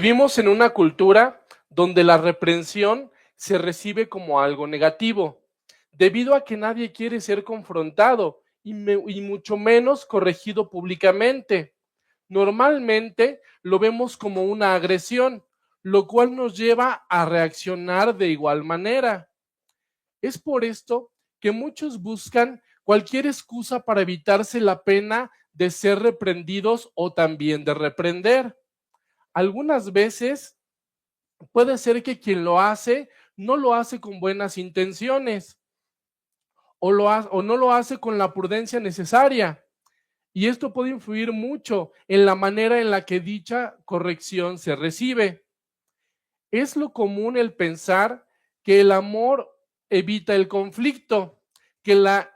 Vivimos en una cultura donde la reprensión se recibe como algo negativo, debido a que nadie quiere ser confrontado y mucho menos corregido públicamente. Normalmente lo vemos como una agresión, lo cual nos lleva a reaccionar de igual manera. Es por esto que muchos buscan cualquier excusa para evitarse la pena de ser reprendidos o también de reprender. Algunas veces puede ser que quien lo hace no lo hace con buenas intenciones o no lo hace con la prudencia necesaria. Y esto puede influir mucho en la manera en la que dicha corrección se recibe. Es lo común el pensar que el amor evita el conflicto, que la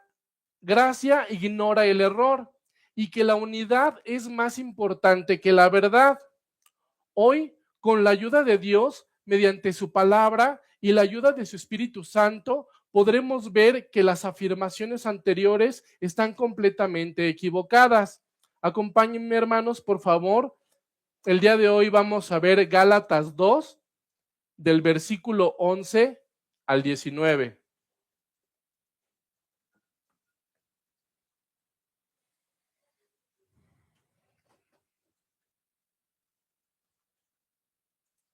gracia ignora el error y que la unidad es más importante que la verdad. Hoy, con la ayuda de Dios, mediante su palabra y la ayuda de su Espíritu Santo, podremos ver que las afirmaciones anteriores están completamente equivocadas. Acompáñenme, hermanos, por favor. El día de hoy vamos a ver Gálatas 2, del versículo 11 al 19.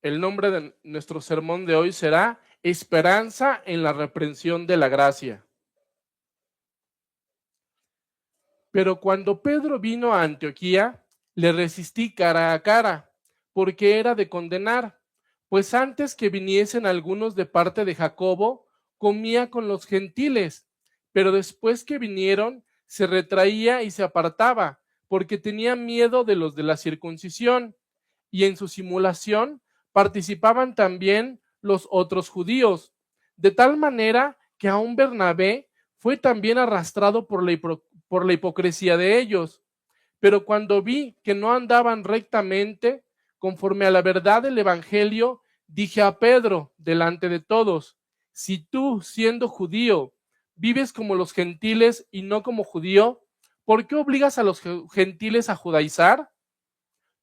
El nombre de nuestro sermón de hoy será Esperanza en la reprensión de la gracia. Pero cuando Pedro vino a Antioquía, le resistí cara a cara, porque era de condenar, pues antes que viniesen algunos de parte de Jacobo, comía con los gentiles, pero después que vinieron, se retraía y se apartaba, porque tenía miedo de los de la circuncisión, y en su simulación participaban también los otros judíos, de tal manera que aun Bernabé fue también arrastrado por la hipocresía de ellos. Pero cuando vi que no andaban rectamente conforme a la verdad del Evangelio, dije a Pedro delante de todos: si tú, siendo judío, vives como los gentiles y no como judío, ¿por qué obligas a los gentiles a judaizar?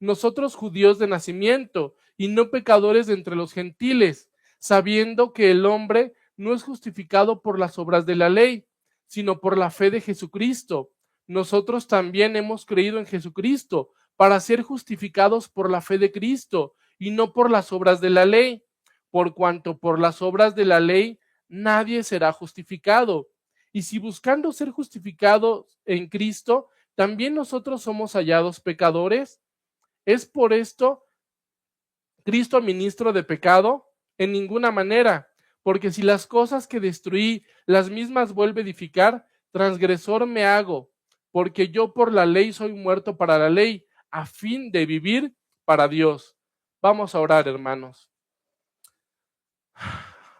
Nosotros judíos de nacimiento y no pecadores de entre los gentiles, sabiendo que el hombre no es justificado por las obras de la ley, sino por la fe de Jesucristo. Nosotros también hemos creído en Jesucristo para ser justificados por la fe de Cristo y no por las obras de la ley, por cuanto por las obras de la ley nadie será justificado. Y si buscando ser justificados en Cristo, también nosotros somos hallados pecadores. ¿Es por esto Cristo ministro de pecado? En ninguna manera, porque si las cosas que destruí las mismas vuelve a edificar, transgresor me hago, porque yo por la ley soy muerto para la ley, a fin de vivir para Dios. Vamos a orar, hermanos.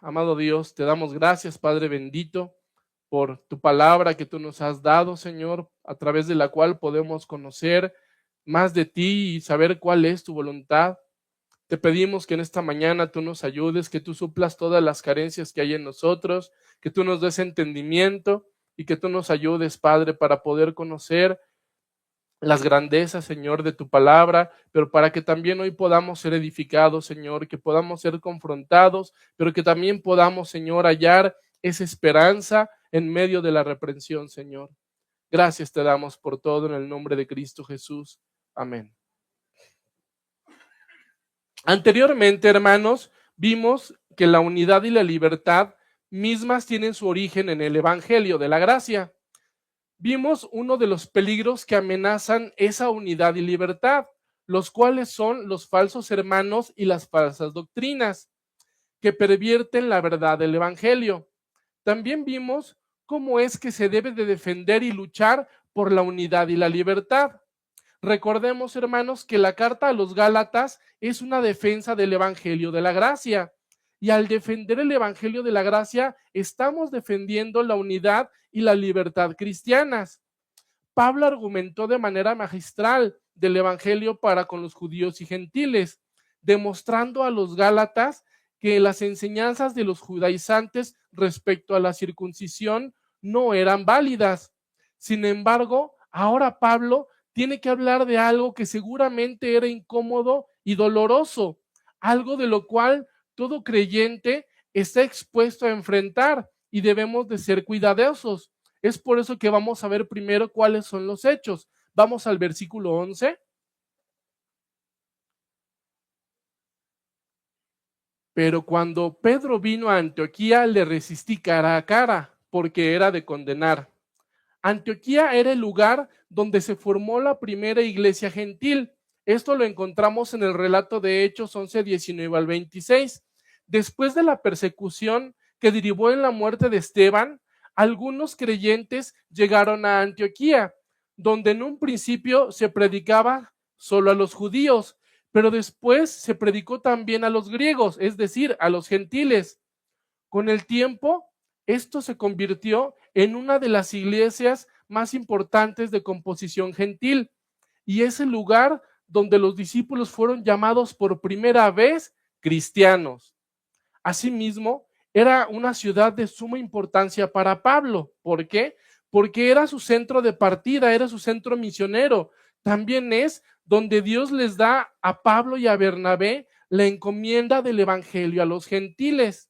Amado Dios, te damos gracias, Padre bendito, por tu palabra que tú nos has dado, Señor, a través de la cual podemos conocer más de ti y saber cuál es tu voluntad. Te pedimos que en esta mañana tú nos ayudes, que tú suplas todas las carencias que hay en nosotros, que tú nos des entendimiento y que tú nos ayudes, Padre, para poder conocer las grandezas, Señor, de tu palabra, pero para que también hoy podamos ser edificados, Señor, que podamos ser confrontados, pero que también podamos, Señor, hallar esa esperanza en medio de la reprensión, Señor. Gracias te damos por todo en el nombre de Cristo Jesús. Amén. Anteriormente, hermanos, vimos que la unidad y la libertad mismas tienen su origen en el Evangelio de la gracia. Vimos uno de los peligros que amenazan esa unidad y libertad, los cuales son los falsos hermanos y las falsas doctrinas, que pervierten la verdad del Evangelio. También vimos cómo es que se debe de defender y luchar por la unidad y la libertad. Recordemos, hermanos, que la carta a los Gálatas es una defensa del Evangelio de la gracia. Y al defender el Evangelio de la gracia, estamos defendiendo la unidad y la libertad cristianas. Pablo argumentó de manera magistral del Evangelio para con los judíos y gentiles, demostrando a los Gálatas que las enseñanzas de los judaizantes respecto a la circuncisión no eran válidas. Sin embargo, ahora Pablo tiene que hablar de algo que seguramente era incómodo y doloroso, algo de lo cual todo creyente está expuesto a enfrentar y debemos de ser cuidadosos. Es por eso que vamos a ver primero cuáles son los hechos. Vamos al versículo 11. Pero cuando Pedro vino a Antioquía, le resistí cara a cara, porque era de condenar. Antioquía era el lugar donde se formó la primera iglesia gentil. Esto lo encontramos en el relato de Hechos 11, 19 al 26. Después de la persecución que derivó en la muerte de Esteban, algunos creyentes llegaron a Antioquía, donde en un principio se predicaba solo a los judíos, pero después se predicó también a los griegos, es decir, a los gentiles. Con el tiempo, esto se convirtió en una de las iglesias más importantes de composición gentil y es el lugar donde los discípulos fueron llamados por primera vez cristianos. Asimismo, era una ciudad de suma importancia para Pablo. ¿Por qué? Porque era su centro de partida, era su centro misionero. También es donde Dios les da a Pablo y a Bernabé la encomienda del evangelio a los gentiles.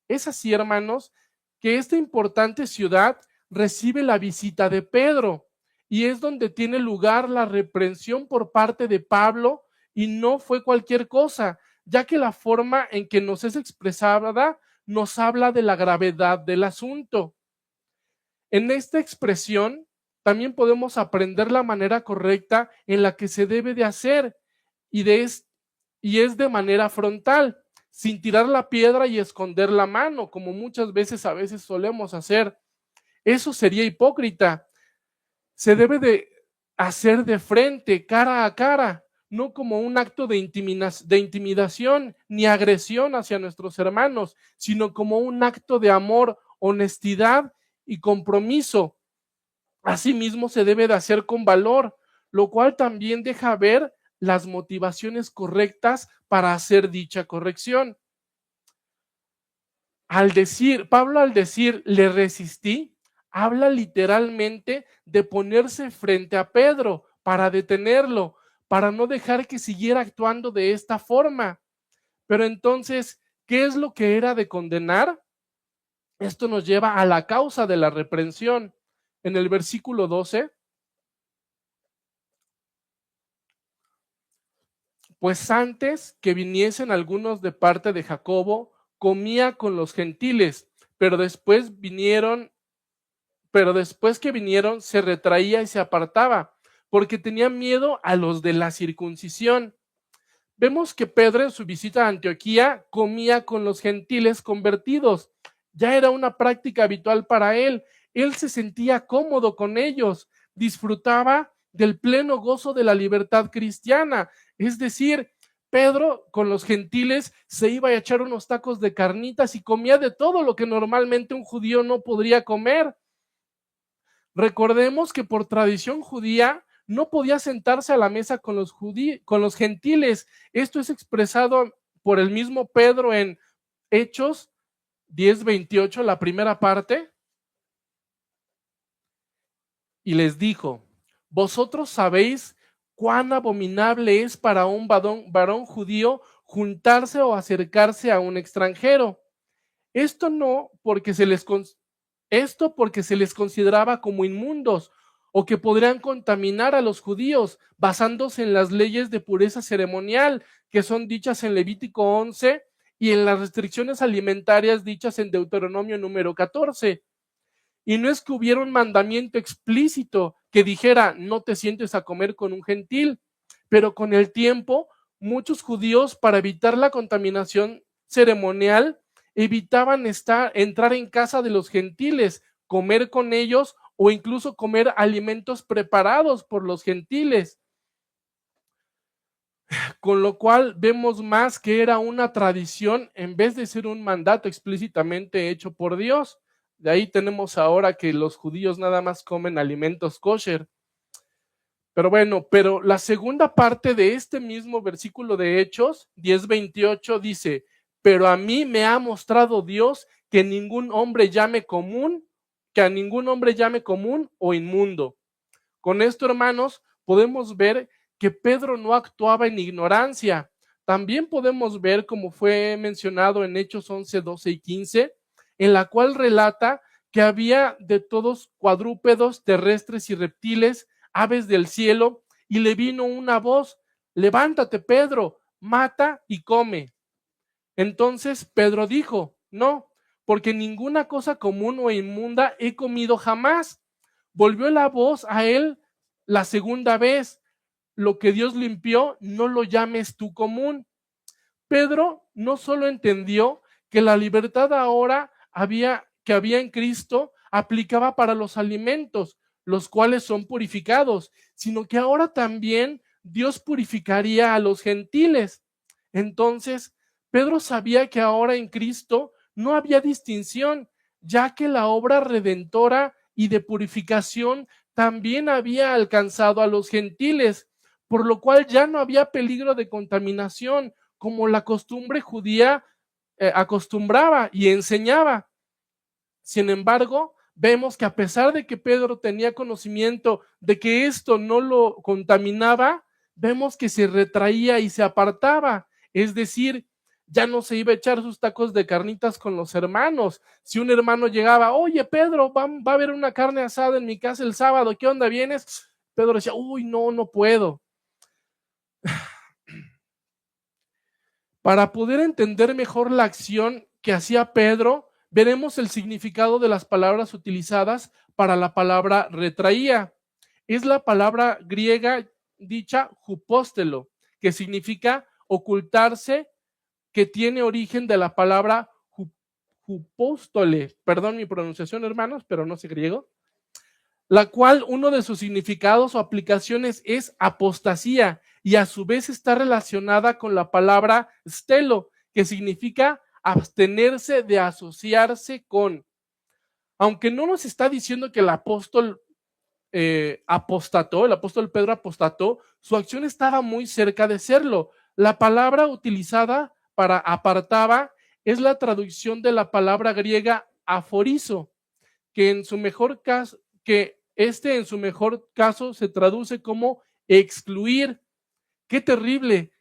Es así, hermanos, que esta importante ciudad recibe la visita de Pedro y es donde tiene lugar la reprensión por parte de Pablo y no fue cualquier cosa, ya que la forma en que nos es expresada nos habla de la gravedad del asunto. En esta expresión también podemos aprender la manera correcta en la que se debe de hacer y es de manera frontal, sin tirar la piedra y esconder la mano, como muchas veces a veces solemos hacer. Eso sería hipócrita. Se debe de hacer de frente, cara a cara, no como un acto de intimidación ni agresión hacia nuestros hermanos, sino como un acto de amor, honestidad y compromiso. Asimismo, se debe de hacer con valor, lo cual también deja ver las motivaciones correctas para hacer dicha corrección. Pablo al decir le resistí, habla literalmente de ponerse frente a Pedro para detenerlo, para no dejar que siguiera actuando de esta forma. Pero entonces, ¿qué es lo que era de condenar? Esto nos lleva a la causa de la reprensión. En el versículo 12, pues antes que viniesen algunos de parte de Jacobo, comía con los gentiles, pero después que vinieron se retraía y se apartaba, porque tenía miedo a los de la circuncisión. Vemos que Pedro en su visita a Antioquía comía con los gentiles convertidos. Ya era una práctica habitual para él. Él se sentía cómodo con ellos, disfrutaba del pleno gozo de la libertad cristiana. Es decir, Pedro con los gentiles se iba a echar unos tacos de carnitas y comía de todo lo que normalmente un judío no podría comer. Recordemos que por tradición judía no podía sentarse a la mesa con los gentiles. Esto es expresado por el mismo Pedro en Hechos 10:28, la primera parte. Y les dijo, vosotros sabéis cuán abominable es para un varón judío juntarse o acercarse a un extranjero. Esto porque se les consideraba como inmundos o que podrían contaminar a los judíos basándose en las leyes de pureza ceremonial que son dichas en Levítico 11 y en las restricciones alimentarias dichas en Deuteronomio número 14. Y no es que hubiera un mandamiento explícito que dijera no te sientes a comer con un gentil, pero con el tiempo muchos judíos, para evitar la contaminación ceremonial, evitaban entrar en casa de los gentiles, comer con ellos o incluso comer alimentos preparados por los gentiles. Con lo cual vemos más que era una tradición en vez de ser un mandato explícitamente hecho por Dios. De ahí tenemos ahora que los judíos nada más comen alimentos kosher. Pero la segunda parte de este mismo versículo de Hechos 10:28 dice, pero a mí me ha mostrado Dios que a ningún hombre llame común o inmundo. Con esto, hermanos, podemos ver que Pedro no actuaba en ignorancia. También podemos ver, como fue mencionado en Hechos 11, 12 y 15, en la cual relata que había de todos cuadrúpedos, terrestres y reptiles, aves del cielo, y le vino una voz: levántate, Pedro, mata y come. Entonces Pedro dijo: no, porque ninguna cosa común o inmunda he comido jamás. Volvió la voz a él la segunda vez: lo que Dios limpió, no lo llames tú común. Pedro no solo entendió que la libertad ahora que había en Cristo aplicaba para los alimentos, los cuales son purificados, sino que ahora también Dios purificaría a los gentiles. Entonces, Pedro sabía que ahora en Cristo no había distinción, ya que la obra redentora y de purificación también había alcanzado a los gentiles, por lo cual ya no había peligro de contaminación, como la costumbre judía acostumbraba y enseñaba. Sin embargo, vemos que a pesar de que Pedro tenía conocimiento de que esto no lo contaminaba, vemos que se retraía y se apartaba. Es decir, ya no se iba a echar sus tacos de carnitas con los hermanos. Si un hermano llegaba: oye, Pedro, va a haber una carne asada en mi casa el sábado, ¿qué onda, vienes? Pedro decía: uy, no, no puedo. Para poder entender mejor la acción que hacía Pedro, veremos el significado de las palabras utilizadas para la palabra retraía. Es la palabra griega dicha jupóstelo, que significa ocultarse, que tiene origen de la palabra jupóstole. Perdón mi pronunciación, hermanos, pero no sé griego. La cual uno de sus significados o aplicaciones es apostasía, y a su vez está relacionada con la palabra stelo, que significa abstenerse de asociarse con. Aunque no nos está diciendo que el apóstol apostató, el apóstol Pedro apostató, su acción estaba muy cerca de serlo. La palabra utilizada para apartaba es la traducción de la palabra griega aforizo, que en su mejor caso, en su mejor caso se traduce como excluir. ¡Qué terrible!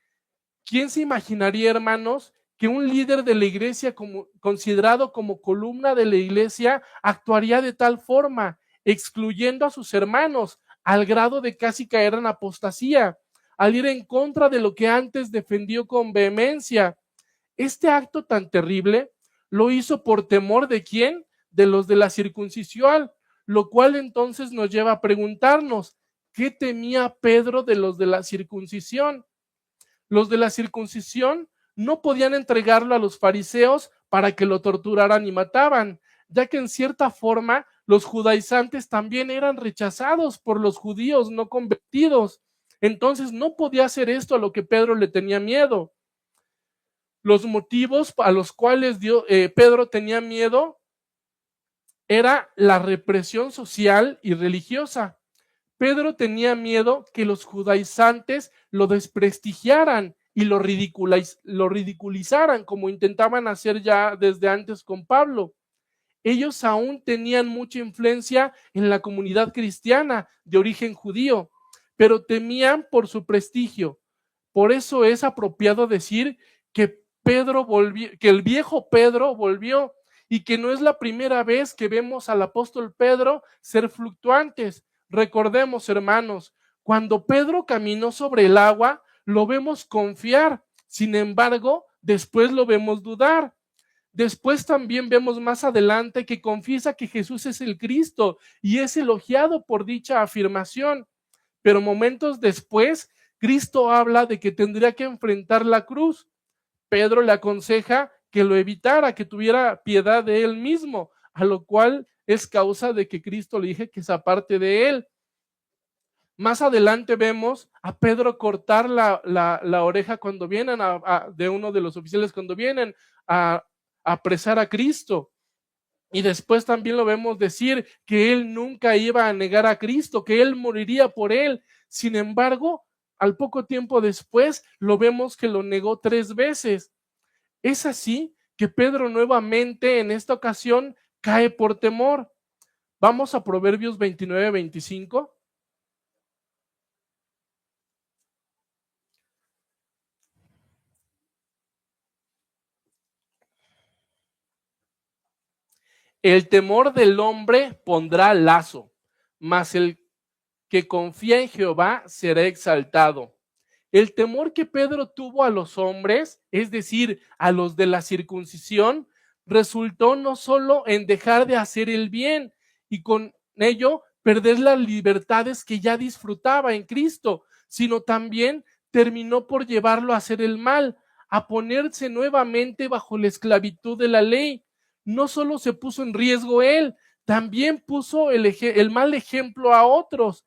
¿Quién se imaginaría, hermanos, que un líder de la iglesia, considerado como columna de la iglesia, actuaría de tal forma, excluyendo a sus hermanos, al grado de casi caer en apostasía, al ir en contra de lo que antes defendió con vehemencia? Este acto tan terrible lo hizo por temor ¿de quién? De los de la circuncisión, lo cual entonces nos lleva a preguntarnos: ¿qué temía Pedro de los de la circuncisión? Los de la circuncisión no podían entregarlo a los fariseos para que lo torturaran y mataban, ya que en cierta forma los judaizantes también eran rechazados por los judíos no convertidos. Entonces no podía hacer esto a lo que Pedro le tenía miedo. Los motivos a los cuales Pedro tenía miedo era la represión social y religiosa. Pedro tenía miedo que los judaizantes lo desprestigiaran y lo ridiculizaran, como intentaban hacer ya desde antes con Pablo. Ellos aún tenían mucha influencia en la comunidad cristiana de origen judío, pero temían por su prestigio. Por eso es apropiado decir que que el viejo Pedro volvió, y que no es la primera vez que vemos al apóstol Pedro ser fluctuantes. Recordemos, hermanos, cuando Pedro caminó sobre el agua, lo vemos confiar. Sin embargo, después lo vemos dudar. Después también vemos más adelante que confiesa que Jesús es el Cristo y es elogiado por dicha afirmación. Pero momentos después, Cristo habla de que tendría que enfrentar la cruz. Pedro le aconseja que lo evitara, que tuviera piedad de él mismo, a lo cual es causa de que Cristo le dije que se aparte de él. Más adelante vemos a Pedro cortar la oreja cuando vienen de uno de los oficiales, cuando vienen a apresar a Cristo. Y después también lo vemos decir que él nunca iba a negar a Cristo, que él moriría por él. Sin embargo, al poco tiempo después lo vemos que lo negó 3 veces. Es así que Pedro nuevamente en esta ocasión cae por temor. Vamos a Proverbios 29-25. El temor del hombre pondrá lazo, mas el que confía en Jehová será exaltado. El temor que Pedro tuvo a los hombres, es decir, a los de la circuncisión, resultó no solo en dejar de hacer el bien y con ello perder las libertades que ya disfrutaba en Cristo, sino también terminó por llevarlo a hacer el mal, a ponerse nuevamente bajo la esclavitud de la ley. No solo se puso en riesgo él, también puso el mal ejemplo a otros.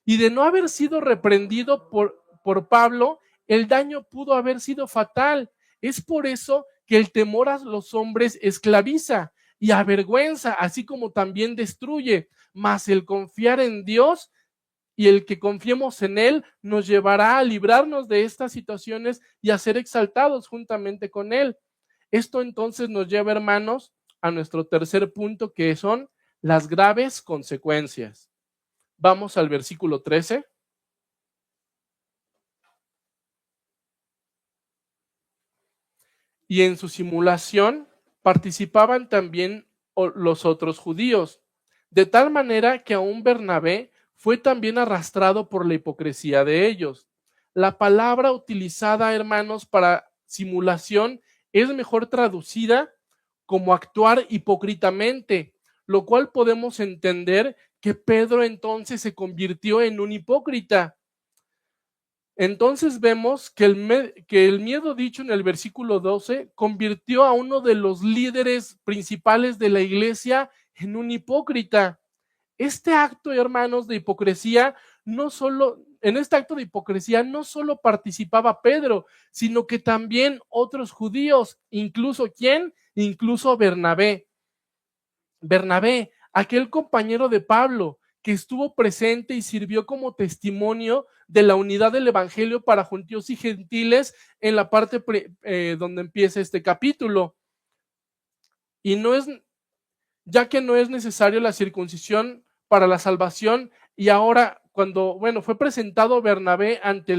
Y de no haber sido reprendido por Pablo, el daño pudo haber sido fatal. Es por eso que el temor a los hombres esclaviza y avergüenza, así como también destruye, mas el confiar en Dios y el que confiemos en Él nos llevará a librarnos de estas situaciones y a ser exaltados juntamente con Él. Esto entonces nos lleva, hermanos, a nuestro tercer punto, que son las graves consecuencias. Vamos al versículo 13. Y en su simulación participaban también los otros judíos, de tal manera que aún Bernabé fue también arrastrado por la hipocresía de ellos. La palabra utilizada, hermanos, para simulación es mejor traducida como actuar hipócritamente, lo cual podemos entender que Pedro entonces se convirtió en un hipócrita. Entonces vemos que el miedo dicho en el versículo 12 convirtió a uno de los líderes principales de la iglesia en un hipócrita. Este acto, hermanos, de hipocresía, en este acto de hipocresía no solo participaba Pedro, sino que también otros judíos, incluso ¿quién? Incluso Bernabé. Bernabé, aquel compañero de Pablo que estuvo presente y sirvió como testimonio de la unidad del evangelio para judíos y gentiles en la parte donde empieza este capítulo. Y ya que no es necesario la circuncisión para la salvación, y ahora cuando, fue presentado Bernabé ante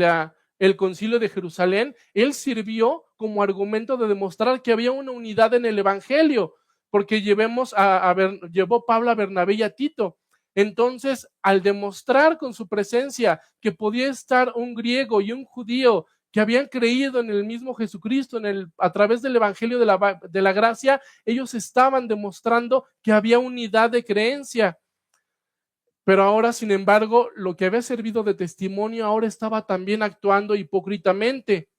el concilio de Jerusalén, él sirvió como argumento de demostrar que había una unidad en el evangelio, porque llevó Pablo a Bernabé y a Tito. Entonces, al demostrar con su presencia que podía estar un griego y un judío que habían creído en el mismo Jesucristo, a través del evangelio de la gracia, ellos estaban demostrando que había unidad de creencia. Pero ahora, sin embargo, lo que había servido de testimonio ahora estaba también actuando hipócritamente.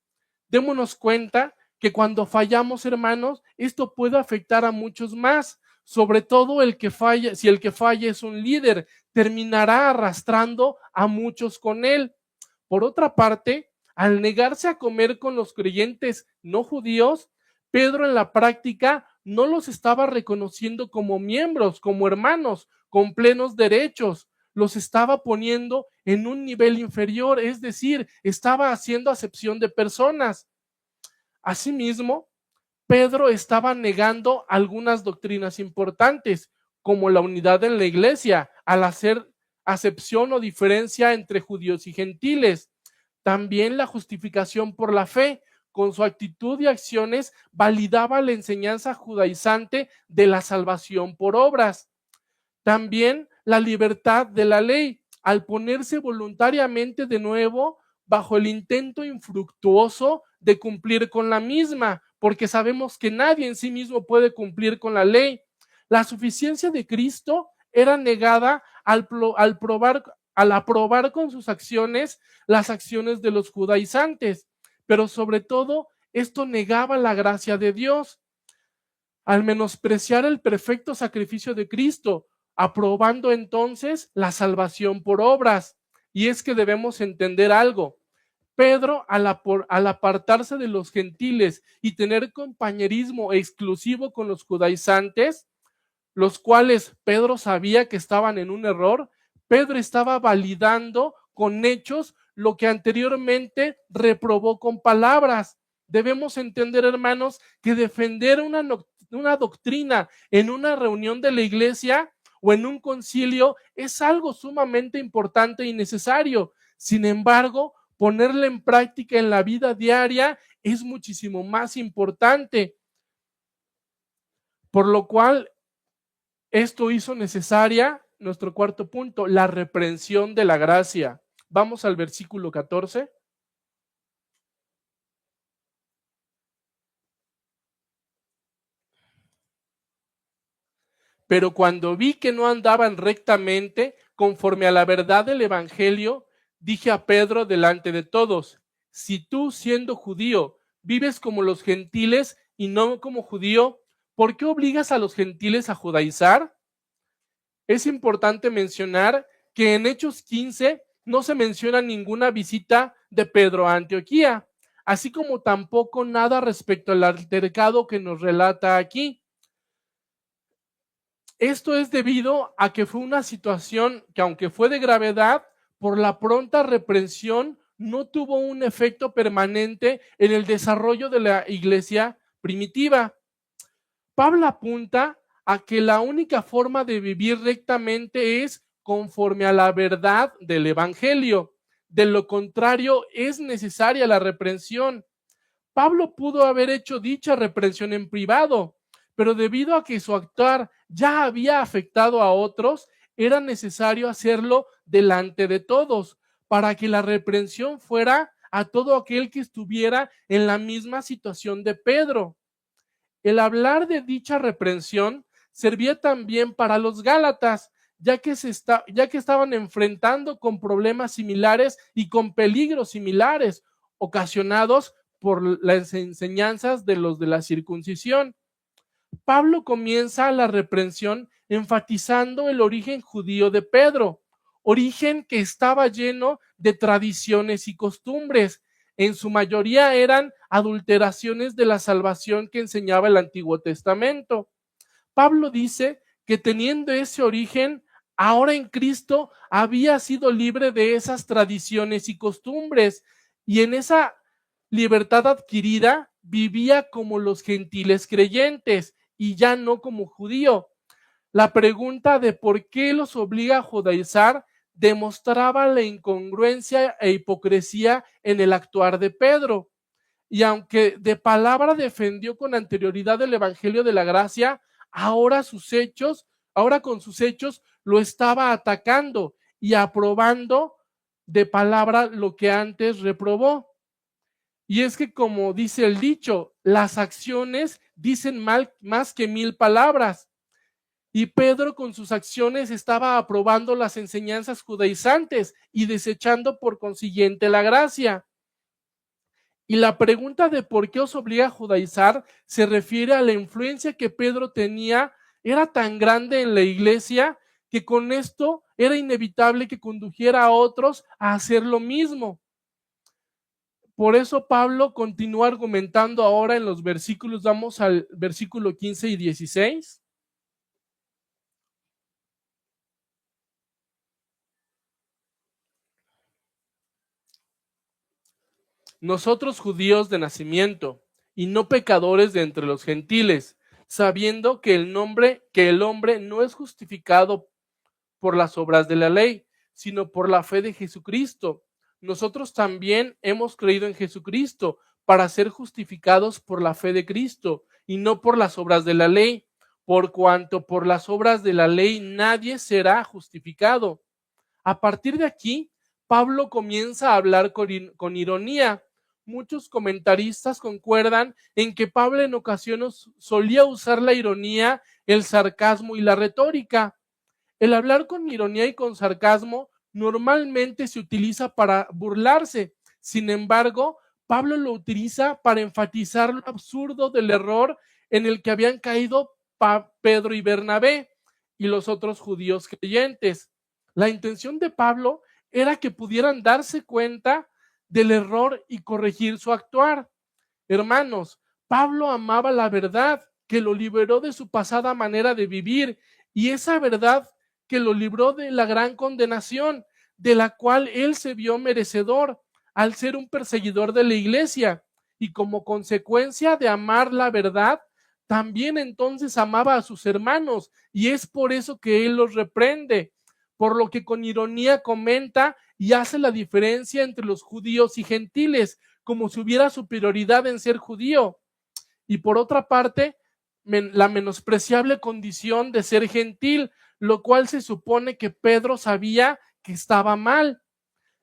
Démonos cuenta que cuando fallamos, hermanos, esto puede afectar a muchos más, sobre todo el que falla. Si el que falla es un líder, terminará arrastrando a muchos con él. Por otra parte, al negarse a comer con los creyentes no judíos, Pedro en la práctica no los estaba reconociendo como miembros, como hermanos, con plenos derechos. Los estaba poniendo en un nivel inferior, es decir, estaba haciendo acepción de personas. Asimismo, Pedro estaba negando algunas doctrinas importantes, como la unidad en la iglesia, al hacer acepción o diferencia entre judíos y gentiles. También la justificación por la fe, con su actitud y acciones, validaba la enseñanza judaizante de la salvación por obras. También la libertad de la ley, al ponerse voluntariamente de nuevo bajo el intento infructuoso de cumplir con la misma, porque sabemos que nadie en sí mismo puede cumplir con la ley. La suficiencia de Cristo era negada al aprobar con sus acciones las acciones de los judaizantes, pero sobre todo esto negaba la gracia de Dios al menospreciar el perfecto sacrificio de Cristo, aprobando entonces la salvación por obras. Y es que debemos entender algo. Pedro, al apartarse de los gentiles y tener compañerismo exclusivo con los judaizantes, los cuales Pedro sabía que estaban en un error, Pedro estaba validando con hechos lo que anteriormente reprobó con palabras. Debemos entender, hermanos, que defender una doctrina en una reunión de la iglesia o en un concilio es algo sumamente importante y necesario. Sin embargo, ponerla en práctica en la vida diaria es muchísimo más importante. Por lo cual Esto hizo necesaria, nuestro cuarto punto, la reprensión de la gracia. Vamos al versículo 14. Pero cuando vi que no andaban rectamente conforme a la verdad del Evangelio, dije a Pedro delante de todos, si tú, siendo judío, vives como los gentiles y no como judío, ¿por qué obligas a los gentiles a judaizar? Es importante mencionar que en Hechos 15 no se menciona ninguna visita de Pedro a Antioquía, así como tampoco nada respecto al altercado que nos relata aquí. Esto es debido a que fue una situación que, aunque fue de gravedad, por la pronta reprensión no tuvo un efecto permanente en el desarrollo de la iglesia primitiva. Pablo apunta a que la única forma de vivir rectamente es conforme a la verdad del Evangelio. De lo contrario, es necesaria la reprensión. Pablo pudo haber hecho dicha reprensión en privado, pero debido a que su actuar ya había afectado a otros, era necesario hacerlo delante de todos, para que la reprensión fuera a todo aquel que estuviera en la misma situación de Pedro. El hablar de dicha reprensión servía también para los Gálatas, ya que estaban enfrentando con problemas similares y con peligros similares ocasionados por las enseñanzas de los de la circuncisión. Pablo comienza la reprensión enfatizando el origen judío de Pedro, origen que estaba lleno de tradiciones y costumbres. En su mayoría eran adulteraciones de la salvación que enseñaba el Antiguo Testamento. Pablo dice que teniendo ese origen, ahora en Cristo había sido libre de esas tradiciones y costumbres, y en esa libertad adquirida vivía como los gentiles creyentes y ya no como judío. La pregunta de por qué los obliga a judaizar demostraba la incongruencia e hipocresía en el actuar de Pedro. Y aunque de palabra defendió con anterioridad el Evangelio de la Gracia, ahora con sus hechos lo estaba atacando y aprobando de palabra lo que antes reprobó. Y es que, como dice el dicho, las acciones dicen más que 1000 palabras. Y Pedro con sus acciones estaba aprobando las enseñanzas judaizantes y desechando por consiguiente la gracia. Y la pregunta de por qué os obliga a judaizar se refiere a la influencia que Pedro tenía, era tan grande en la iglesia que con esto era inevitable que condujera a otros a hacer lo mismo. Por eso Pablo continúa argumentando ahora en los versículos, vamos al versículo 15 y 16. Nosotros judíos de nacimiento y no pecadores de entre los gentiles, sabiendo que el hombre no es justificado por las obras de la ley, sino por la fe de Jesucristo. Nosotros también hemos creído en Jesucristo para ser justificados por la fe de Cristo y no por las obras de la ley, por cuanto por las obras de la ley nadie será justificado. A partir de aquí, Pablo comienza a hablar con ironía. Muchos comentaristas concuerdan en que Pablo en ocasiones solía usar la ironía, el sarcasmo y la retórica. El hablar con ironía y con sarcasmo normalmente se utiliza para burlarse. Sin embargo, Pablo lo utiliza para enfatizar lo absurdo del error en el que habían caído Pedro y Bernabé y los otros judíos creyentes. La intención de Pablo era que pudieran darse cuenta del error y corregir su actuar. Hermanos, Pablo amaba la verdad que lo liberó de su pasada manera de vivir, y esa verdad que lo libró de la gran condenación, de la cual él se vio merecedor al ser un perseguidor de la iglesia, y como consecuencia de amar la verdad, también entonces amaba a sus hermanos, y es por eso que él los reprende, por lo que con ironía comenta y hace la diferencia entre los judíos y gentiles, como si hubiera superioridad en ser judío. Y por otra parte, la menospreciable condición de ser gentil, lo cual se supone que Pedro sabía que estaba mal,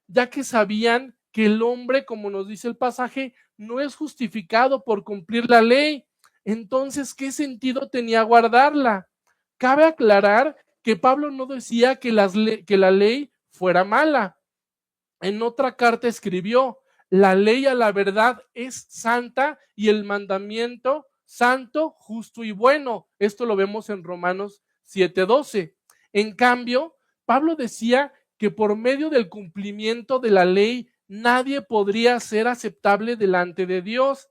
ya que sabían que el hombre, como nos dice el pasaje, no es justificado por cumplir la ley. Entonces, ¿qué sentido tenía guardarla? Cabe aclarar que Pablo no decía que la ley fuera mala. En otra carta escribió: la ley a la verdad es santa y el mandamiento santo, justo y bueno. Esto lo vemos en Romanos 7:12. En cambio, Pablo decía que por medio del cumplimiento de la ley nadie podría ser aceptable delante de Dios,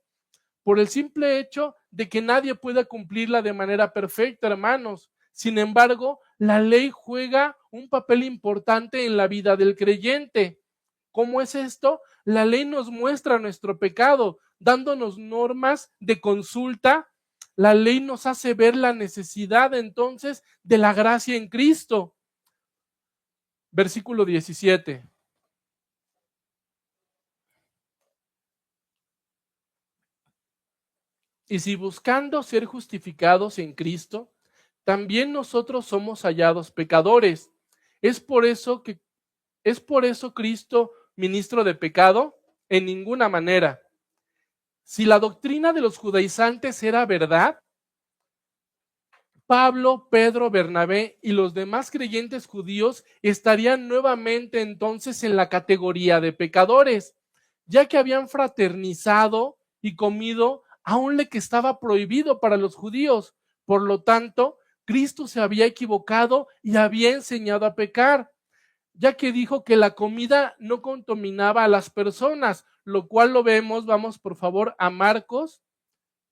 por el simple hecho de que nadie pueda cumplirla de manera perfecta, hermanos. Sin embargo, la ley juega un papel importante en la vida del creyente. ¿Cómo es esto? La ley nos muestra nuestro pecado, dándonos normas de consulta. La ley nos hace ver la necesidad entonces de la gracia en Cristo. Versículo 17. Y si buscando ser justificados en Cristo, también nosotros somos hallados pecadores. ¿Es por eso Cristo ministro de pecado? En ninguna manera. Si la doctrina de los judaizantes era verdad, Pablo, Pedro, Bernabé y los demás creyentes judíos estarían nuevamente entonces en la categoría de pecadores, ya que habían fraternizado y comido aún lo que estaba prohibido para los judíos. Por lo tanto, Cristo se había equivocado y había enseñado a pecar, ya que dijo que la comida no contaminaba a las personas, lo cual lo vemos. Vamos por favor a Marcos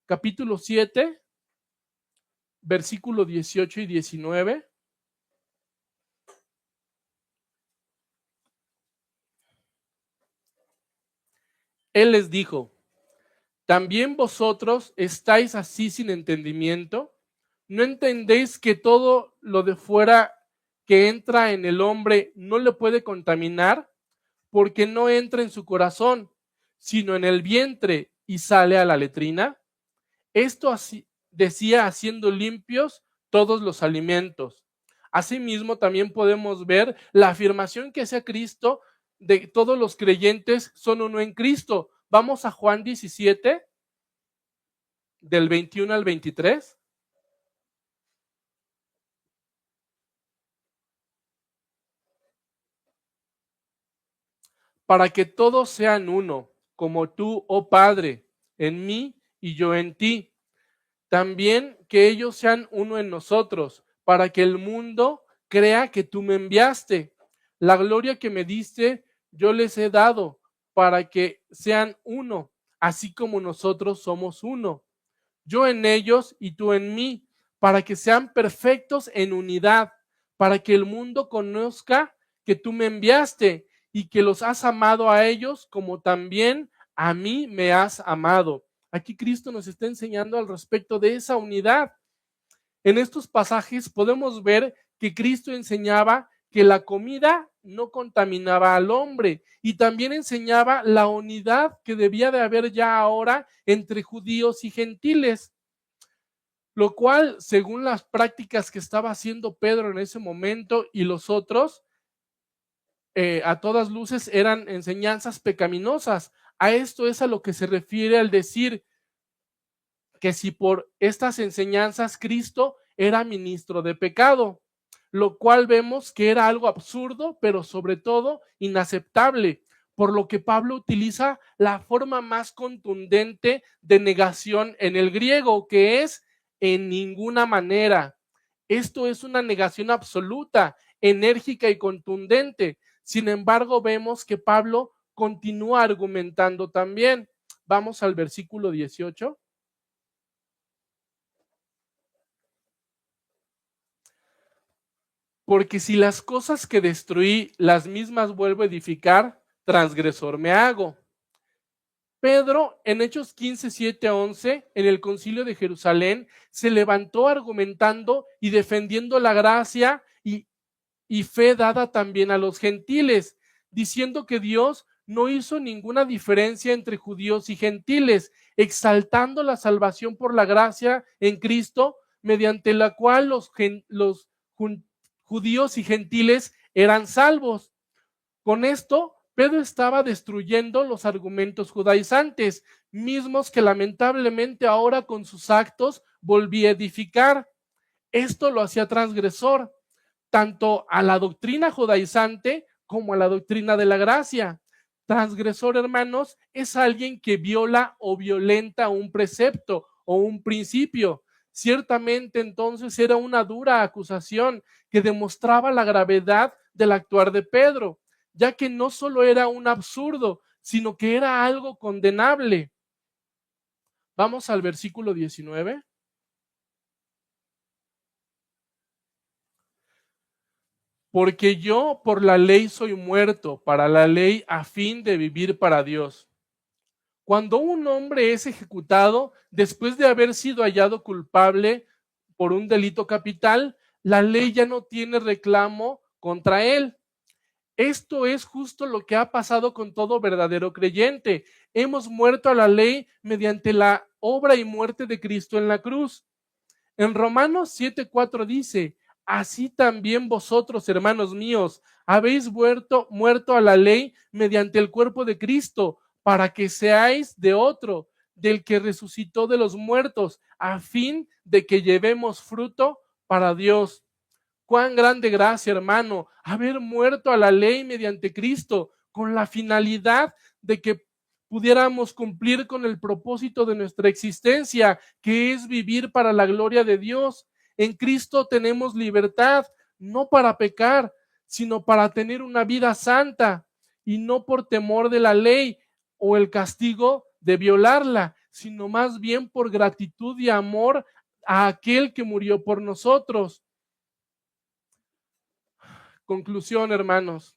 capítulo 7, versículo 18 y 19. Él les dijo: ¿también vosotros estáis así sin entendimiento? ¿No entendéis que todo lo de fuera que entra en el hombre no le puede contaminar? Porque no entra en su corazón, sino en el vientre y sale a la letrina. Esto así decía, haciendo limpios todos los alimentos. Asimismo, también podemos ver la afirmación que hace Cristo de todos los creyentes son uno en Cristo. Vamos a Juan 17, del 21 al 23. Para que todos sean uno, como tú, oh Padre, en mí y yo en ti. También que ellos sean uno en nosotros, para que el mundo crea que tú me enviaste. La gloria que me diste, yo les he dado, para que sean uno, así como nosotros somos uno. Yo en ellos y tú en mí, para que sean perfectos en unidad, para que el mundo conozca que tú me enviaste y que los has amado a ellos como también a mí me has amado. Aquí Cristo nos está enseñando al respecto de esa unidad. En estos pasajes podemos ver que Cristo enseñaba que la comida no contaminaba al hombre y también enseñaba la unidad que debía de haber ya ahora entre judíos y gentiles, lo cual, según las prácticas que estaba haciendo Pedro en ese momento y los otros, a todas luces eran enseñanzas pecaminosas. A esto es a lo que se refiere al decir que si por estas enseñanzas Cristo era ministro de pecado, lo cual vemos que era algo absurdo, pero sobre todo inaceptable, por lo que Pablo utiliza la forma más contundente de negación en el griego, que es en ninguna manera. Esto es una negación absoluta, enérgica y contundente. Sin embargo, vemos que Pablo continúa argumentando también. Vamos al versículo 18. Porque si las cosas que destruí, las mismas vuelvo a edificar, transgresor me hago. Pedro, en Hechos 15, 7 a 11, en el concilio de Jerusalén, se levantó argumentando y defendiendo la gracia y fe dada también a los gentiles, diciendo que Dios no hizo ninguna diferencia entre judíos y gentiles, exaltando la salvación por la gracia en Cristo, mediante la cual los judíos y gentiles eran salvos. Con esto, Pedro estaba destruyendo los argumentos judaizantes, mismos que lamentablemente ahora con sus actos volvía a edificar. Esto lo hacía transgresor, tanto a la doctrina judaizante como a la doctrina de la gracia. Transgresor, hermanos, es alguien que viola o violenta un precepto o un principio. Ciertamente entonces era una dura acusación que demostraba la gravedad del actuar de Pedro, ya que no solo era un absurdo, sino que era algo condenable. Vamos al versículo 19. Porque yo por la ley soy muerto, para la ley a fin de vivir para Dios. Cuando un hombre es ejecutado después de haber sido hallado culpable por un delito capital, la ley ya no tiene reclamo contra él. Esto es justo lo que ha pasado con todo verdadero creyente. Hemos muerto a la ley mediante la obra y muerte de Cristo en la cruz. En Romanos 7:4 dice: así también vosotros, hermanos míos, habéis muerto a la ley mediante el cuerpo de Cristo, para que seáis de otro, del que resucitó de los muertos, a fin de que llevemos fruto para Dios. Cuán grande gracia, hermano, haber muerto a la ley mediante Cristo, con la finalidad de que pudiéramos cumplir con el propósito de nuestra existencia, que es vivir para la gloria de Dios. En Cristo tenemos libertad, no para pecar, sino para tener una vida santa, y no por temor de la ley o el castigo de violarla, sino más bien por gratitud y amor a aquel que murió por nosotros. Conclusión, hermanos.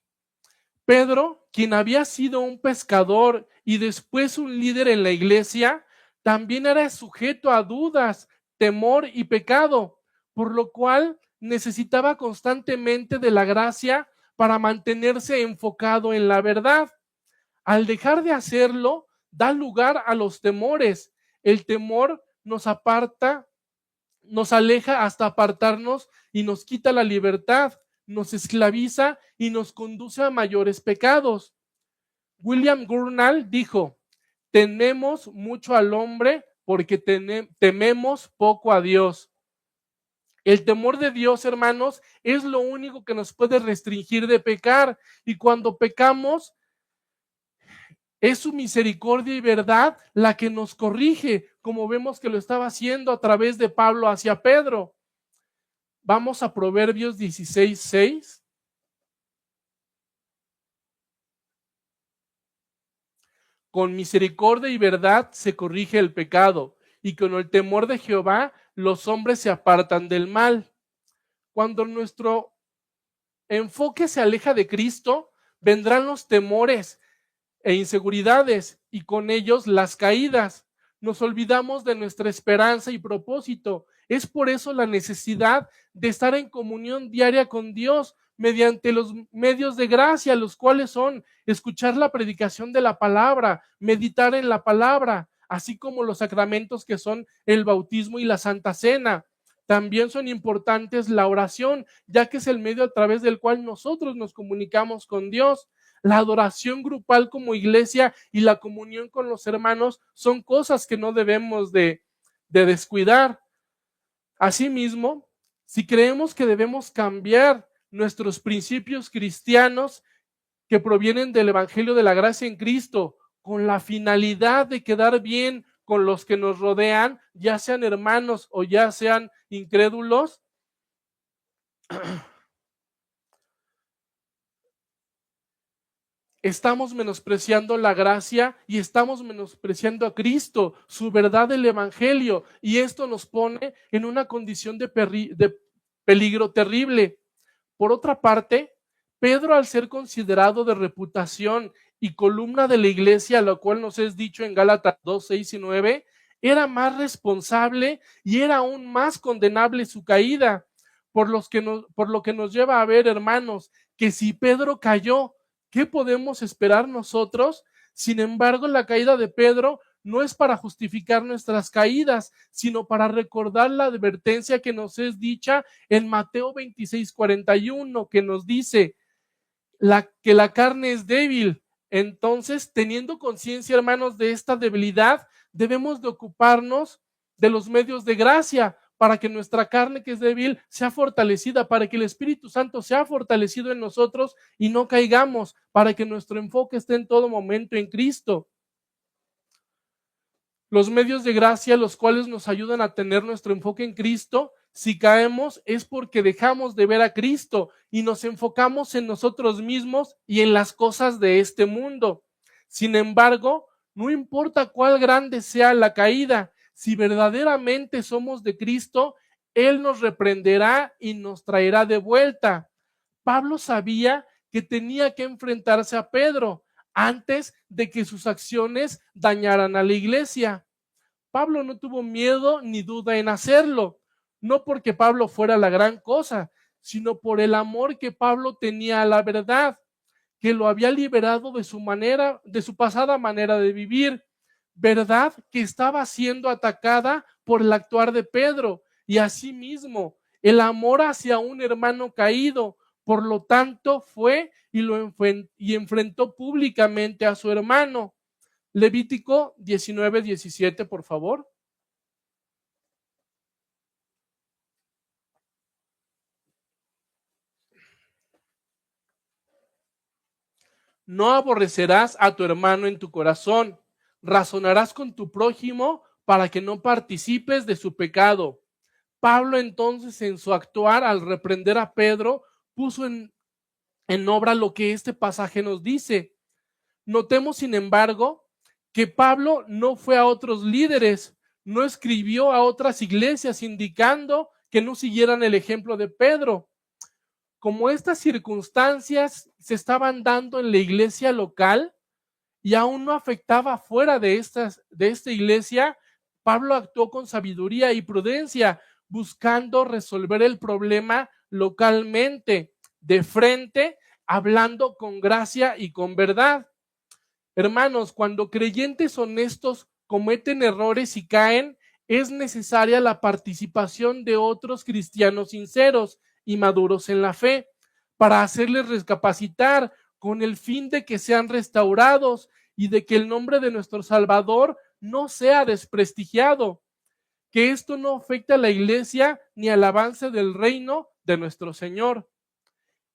Pedro, quien había sido un pescador y después un líder en la iglesia, también era sujeto a dudas, temor y pecado, por lo cual necesitaba constantemente de la gracia para mantenerse enfocado en la verdad. Al dejar de hacerlo, da lugar a los temores. El temor nos aparta, nos aleja hasta apartarnos y nos quita la libertad, nos esclaviza y nos conduce a mayores pecados. William Gurnall dijo: tememos mucho al hombre porque tememos poco a Dios. El temor de Dios, hermanos, es lo único que nos puede restringir de pecar, y cuando pecamos, es su misericordia y verdad la que nos corrige, como vemos que lo estaba haciendo a través de Pablo hacia Pedro. Vamos a Proverbios 16:6. Con misericordia y verdad se corrige el pecado, y con el temor de Jehová los hombres se apartan del mal. Cuando nuestro enfoque se aleja de Cristo, vendrán los temores e inseguridades, y con ellos las caídas. Nos olvidamos de nuestra esperanza y propósito. Es por eso la necesidad de estar en comunión diaria con Dios mediante los medios de gracia, los cuales son escuchar la predicación de la palabra, meditar en la palabra, así como los sacramentos que son el bautismo y la Santa Cena. También son importantes la oración, ya que es el medio a través del cual nosotros nos comunicamos con Dios. La adoración grupal como iglesia y la comunión con los hermanos son cosas que no debemos de descuidar. Asimismo, si creemos que debemos cambiar nuestros principios cristianos que provienen del Evangelio de la gracia en Cristo con la finalidad de quedar bien con los que nos rodean, ya sean hermanos o ya sean incrédulos, estamos menospreciando la gracia y estamos menospreciando a Cristo, su verdad del Evangelio, y esto nos pone en una condición de peligro terrible. Por otra parte, Pedro, al ser considerado de reputación y columna de la iglesia, lo cual nos es dicho en Gálatas 2:6 y 9, era más responsable y era aún más condenable su caída, por lo que nos lleva a ver, hermanos, que si Pedro cayó, ¿qué podemos esperar nosotros? Sin embargo, la caída de Pedro no es para justificar nuestras caídas, sino para recordar la advertencia que nos es dicha en Mateo 26:41, que nos dice que la carne es débil. Entonces, teniendo conciencia, hermanos, de esta debilidad, debemos de ocuparnos de los medios de gracia para que nuestra carne, que es débil, sea fortalecida, para que el Espíritu Santo sea fortalecido en nosotros y no caigamos, para que nuestro enfoque esté en todo momento en Cristo. Los medios de gracia, los cuales nos ayudan a tener nuestro enfoque en Cristo, si caemos es porque dejamos de ver a Cristo y nos enfocamos en nosotros mismos y en las cosas de este mundo. Sin embargo, no importa cuál grande sea la caída, si verdaderamente somos de Cristo, Él nos reprenderá y nos traerá de vuelta. Pablo sabía que tenía que enfrentarse a Pedro antes de que sus acciones dañaran a la iglesia. Pablo no tuvo miedo ni duda en hacerlo, no porque Pablo fuera la gran cosa, sino por el amor que Pablo tenía a la verdad, que lo había liberado de su pasada manera de vivir, verdad que estaba siendo atacada por el actuar de Pedro, y asimismo el amor hacia un hermano caído. Por lo tanto, fue y enfrentó públicamente a su hermano. Levítico 19:17, por favor. No aborrecerás a tu hermano en tu corazón, razonarás con tu prójimo para que no participes de su pecado. Pablo entonces, en su actuar al reprender a Pedro, puso en obra lo que este pasaje nos dice. Notemos, sin embargo, que Pablo no fue a otros líderes, no escribió a otras iglesias indicando que no siguieran el ejemplo de Pedro. Como estas circunstancias se estaban dando en la iglesia local y aún no afectaba fuera de esta iglesia, Pablo actuó con sabiduría y prudencia, buscando resolver el problema localmente, de frente, hablando con gracia y con verdad. Hermanos, cuando creyentes honestos cometen errores y caen, es necesaria la participación de otros cristianos sinceros y maduros en la fe para hacerles recapacitar con el fin de que sean restaurados y de que el nombre de nuestro Salvador no sea desprestigiado, que esto no afecte a la iglesia ni al avance del reino de nuestro Señor.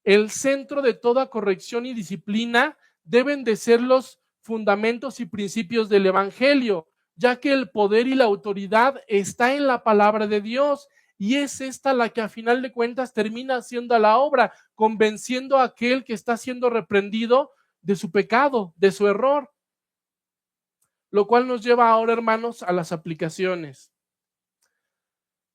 El centro de toda corrección y disciplina deben de ser los fundamentos y principios del Evangelio, ya que el poder y la autoridad está en la palabra de Dios, y es esta la que a final de cuentas termina haciendo la obra, convenciendo a aquel que está siendo reprendido de su pecado, de su error. Lo cual nos lleva ahora, hermanos, a las aplicaciones.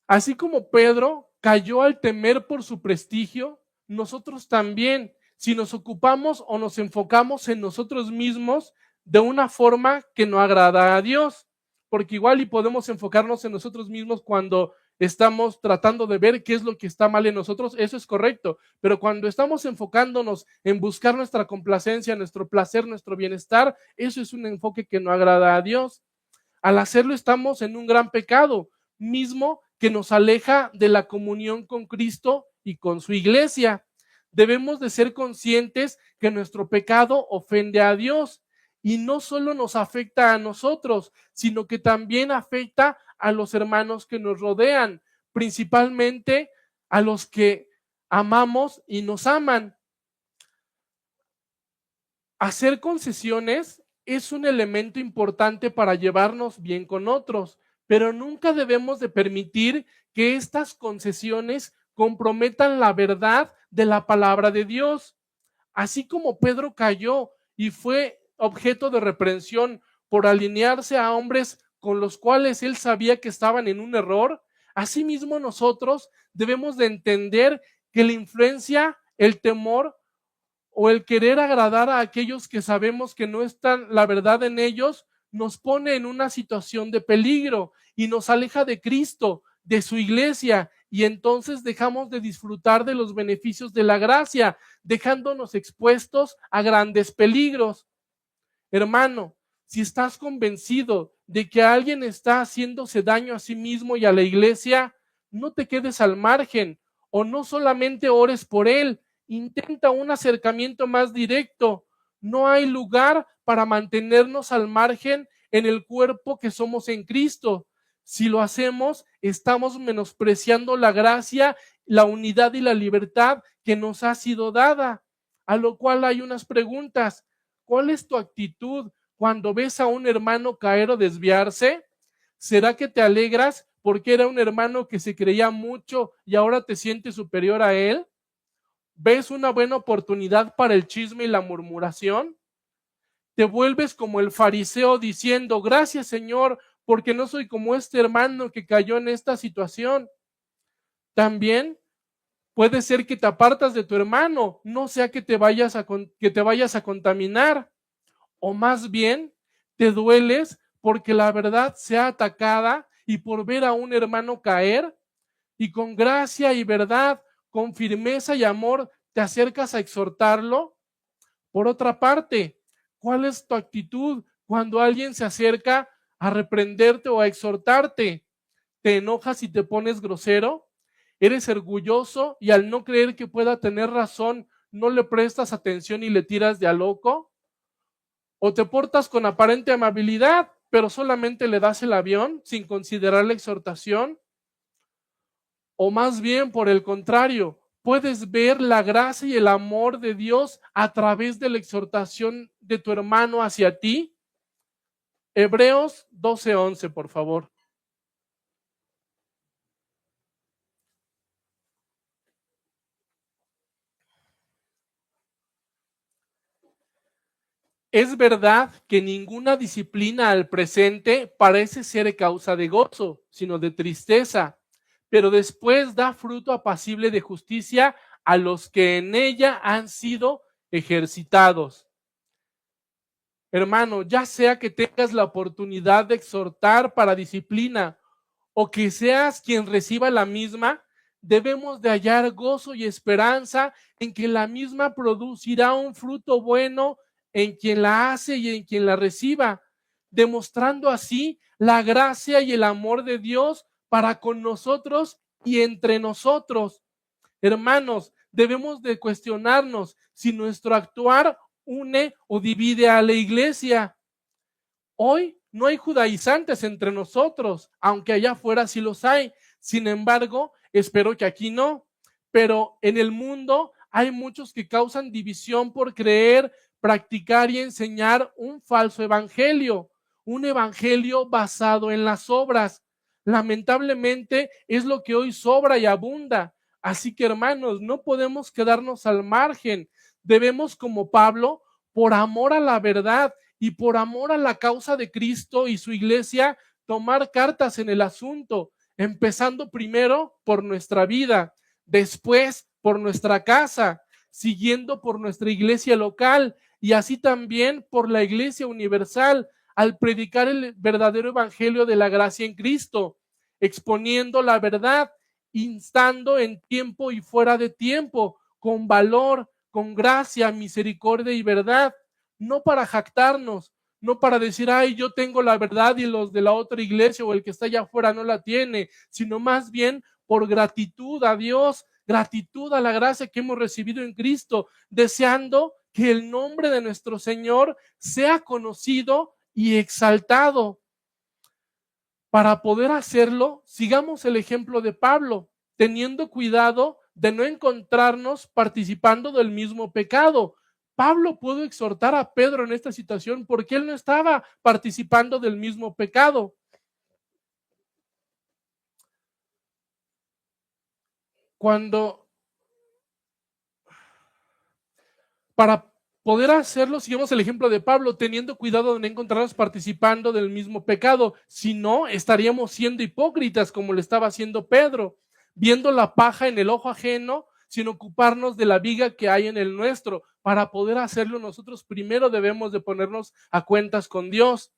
Así como Pedro cayó al temer por su prestigio, nosotros también, si nos ocupamos o nos enfocamos en nosotros mismos de una forma que no agrada a Dios, porque igual y podemos enfocarnos en nosotros mismos cuando estamos tratando de ver qué es lo que está mal en nosotros, eso es correcto, pero cuando estamos enfocándonos en buscar nuestra complacencia, nuestro placer, nuestro bienestar, eso es un enfoque que no agrada a Dios. Al hacerlo estamos en un gran pecado, mismo que nos aleja de la comunión con Cristo y con su iglesia. Debemos de ser conscientes que nuestro pecado ofende a Dios y no solo nos afecta a nosotros, sino que también afecta a los hermanos que nos rodean, principalmente a los que amamos y nos aman. Hacer concesiones es un elemento importante para llevarnos bien con otros, pero nunca debemos de permitir que estas concesiones comprometan la verdad de la palabra de Dios. Así como Pedro cayó y fue objeto de reprensión por alinearse a hombres con los cuales él sabía que estaban en un error, asimismo nosotros debemos de entender que la influencia, el temor o el querer agradar a aquellos que sabemos que no están la verdad en ellos, nos pone en una situación de peligro y nos aleja de Cristo de su iglesia y entonces dejamos de disfrutar de los beneficios de la gracia, dejándonos expuestos a grandes peligros. Hermano, si estás convencido de que alguien está haciéndose daño a sí mismo y a la iglesia, no te quedes al margen o no solamente ores por él, intenta un acercamiento más directo. No hay lugar para mantenernos al margen en el cuerpo que somos en Cristo. Si lo hacemos, estamos menospreciando la gracia, la unidad y la libertad que nos ha sido dada. A lo cual hay unas preguntas. ¿Cuál es tu actitud cuando ves a un hermano caer o desviarse? ¿Será que te alegras porque era un hermano que se creía mucho y ahora te sientes superior a él? ¿Ves una buena oportunidad para el chisme y la murmuración? ¿Te vuelves como el fariseo diciendo, gracias Señor, porque no soy como este hermano que cayó en esta situación? También puede ser que te apartas de tu hermano, no sea que te vayas a contaminar. O más bien te dueles porque la verdad sea atacada y por ver a un hermano caer y con gracia y verdad, con firmeza y amor te acercas a exhortarlo. Por otra parte, ¿cuál es tu actitud cuando alguien se acerca a reprenderte o a exhortarte? ¿Te enojas y te pones grosero? ¿Eres orgulloso y al no creer que pueda tener razón, no le prestas atención y le tiras de a loco? ¿O te portas con aparente amabilidad, pero solamente le das el avión sin considerar la exhortación? ¿O más bien, por el contrario, puedes ver la gracia y el amor de Dios a través de la exhortación de tu hermano hacia ti? Hebreos 12:11, por favor. Es verdad que ninguna disciplina al presente parece ser causa de gozo, sino de tristeza, pero después da fruto apacible de justicia a los que en ella han sido ejercitados. Hermano, ya sea que tengas la oportunidad de exhortar para disciplina o que seas quien reciba la misma, debemos de hallar gozo y esperanza en que la misma producirá un fruto bueno en quien la hace y en quien la reciba, demostrando así la gracia y el amor de Dios para con nosotros y entre nosotros. Hermanos, debemos de cuestionarnos si nuestro actuar une o divide a la iglesia. Hoy no hay judaizantes entre nosotros, aunque allá afuera sí los hay. Sin embargo, espero que aquí no. Pero en el mundo hay muchos que causan división por creer, practicar y enseñar un falso evangelio, un evangelio basado en las obras. Lamentablemente es lo que hoy sobra y abunda. Así que hermanos, no podemos quedarnos al margen. Debemos, como Pablo, por amor a la verdad y por amor a la causa de Cristo y su iglesia, tomar cartas en el asunto, empezando primero por nuestra vida, después por nuestra casa, siguiendo por nuestra iglesia local y así también por la iglesia universal, al predicar el verdadero evangelio de la gracia en Cristo, exponiendo la verdad, instando en tiempo y fuera de tiempo, con valor, con gracia, misericordia y verdad, no para jactarnos, no para decir, ay, yo tengo la verdad y los de la otra iglesia o el que está allá afuera no la tiene, sino más bien por gratitud a Dios, gratitud a la gracia que hemos recibido en Cristo, deseando que el nombre de nuestro Señor sea conocido y exaltado. Para poder hacerlo, sigamos el ejemplo de Pablo, teniendo cuidado de no encontrarnos participando del mismo pecado. Pablo pudo exhortar a Pedro en esta situación porque él no estaba participando del mismo pecado. Para poder hacerlo, sigamos el ejemplo de Pablo, teniendo cuidado de no encontrarnos participando del mismo pecado. Si no, estaríamos siendo hipócritas como lo estaba haciendo Pedro, viendo la paja en el ojo ajeno, sin ocuparnos de la viga que hay en el nuestro. Para poder hacerlo nosotros primero debemos de ponernos a cuentas con Dios.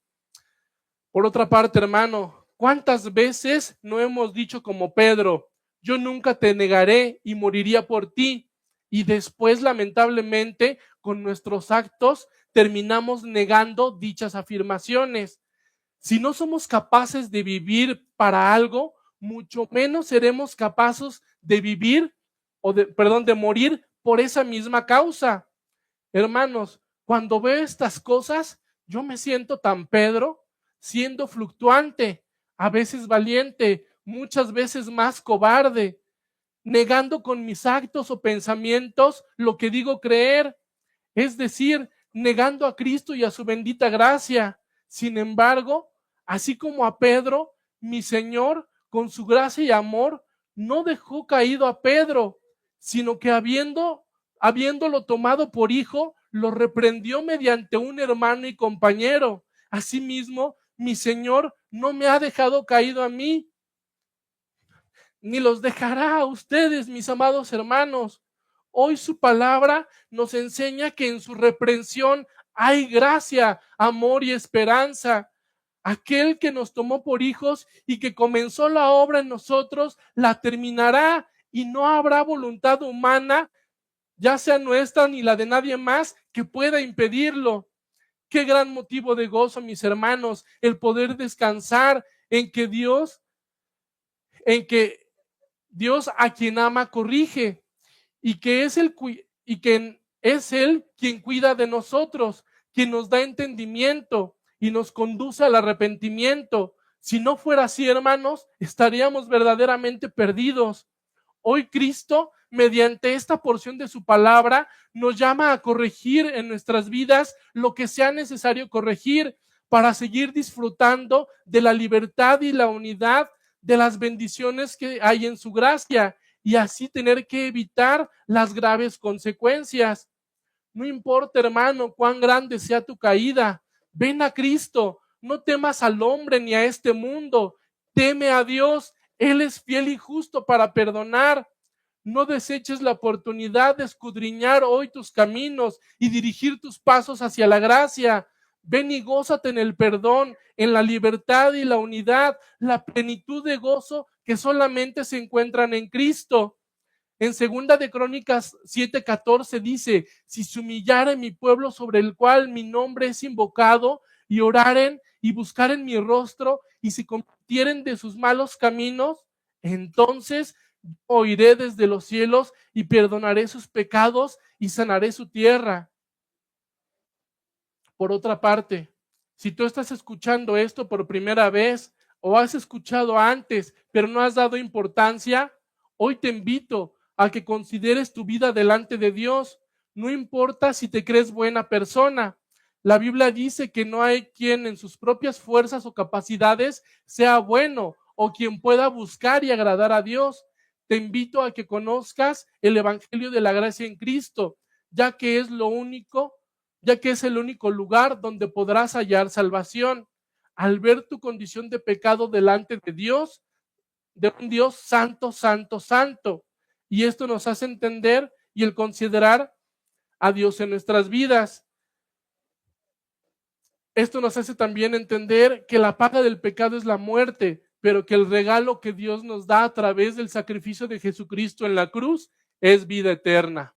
Por otra parte, hermano, ¿Cuántas veces no hemos dicho como Pedro, yo nunca te negaré y moriría por ti? Y después, lamentablemente, con nuestros actos terminamos negando dichas afirmaciones. Si no somos capaces de vivir para algo, mucho menos seremos capaces de vivir de morir por esa misma causa. Hermanos, cuando veo estas cosas, yo me siento tan Pedro, siendo fluctuante, a veces valiente, muchas veces más cobarde, negando con mis actos o pensamientos lo que digo creer, es decir, negando a Cristo y a su bendita gracia. Sin embargo, así como a Pedro, mi Señor, con su gracia y amor, no dejó caído a Pedro, sino que habiéndolo tomado por hijo, lo reprendió mediante un hermano y compañero. Asimismo, mi Señor no me ha dejado caído a mí, ni los dejará a ustedes, mis amados hermanos. Hoy su palabra nos enseña que en su reprensión hay gracia, amor y esperanza. Aquel que nos tomó por hijos y que comenzó la obra en nosotros, la terminará y no habrá voluntad humana, ya sea nuestra ni la de nadie más, que pueda impedirlo. Qué gran motivo de gozo, mis hermanos, el poder descansar en que Dios a quien ama corrige y que es él quien cuida de nosotros, quien nos da entendimiento y nos conduce al arrepentimiento. Si no fuera así, hermanos, estaríamos verdaderamente perdidos. Hoy Cristo, mediante esta porción de su palabra, nos llama a corregir en nuestras vidas lo que sea necesario corregir para seguir disfrutando de la libertad y la unidad, de las bendiciones que hay en su gracia, y así tener que evitar las graves consecuencias. No importa, hermano, cuán grande sea tu caída, ven a Cristo, no temas al hombre ni a este mundo, teme a Dios, Él es fiel y justo para perdonar. No deseches la oportunidad de escudriñar hoy tus caminos y dirigir tus pasos hacia la gracia. Ven y gózate en el perdón, en la libertad y la unidad, la plenitud de gozo que solamente se encuentran en Cristo. En segunda de Crónicas 7:14 dice, si se humillare mi pueblo sobre el cual mi nombre es invocado, y oraren y buscaren mi rostro, y se convirtieren de sus malos caminos, entonces oiré desde los cielos y perdonaré sus pecados y sanaré su tierra. Por otra parte, si tú estás escuchando esto por primera vez o has escuchado antes, pero no has dado importancia, hoy te invito a que consideres tu vida delante de Dios. No importa si te crees buena persona. La Biblia dice que no hay quien en sus propias fuerzas o capacidades sea bueno o quien pueda buscar y agradar a Dios. Te invito a que conozcas el Evangelio de la gracia en Cristo, ya que es el único lugar donde podrás hallar salvación. Al ver tu condición de pecado delante de Dios, de un Dios santo, santo, santo. Y esto nos hace entender y el considerar a Dios en nuestras vidas. Esto nos hace también entender que la paga del pecado es la muerte, pero que el regalo que Dios nos da a través del sacrificio de Jesucristo en la cruz es vida eterna.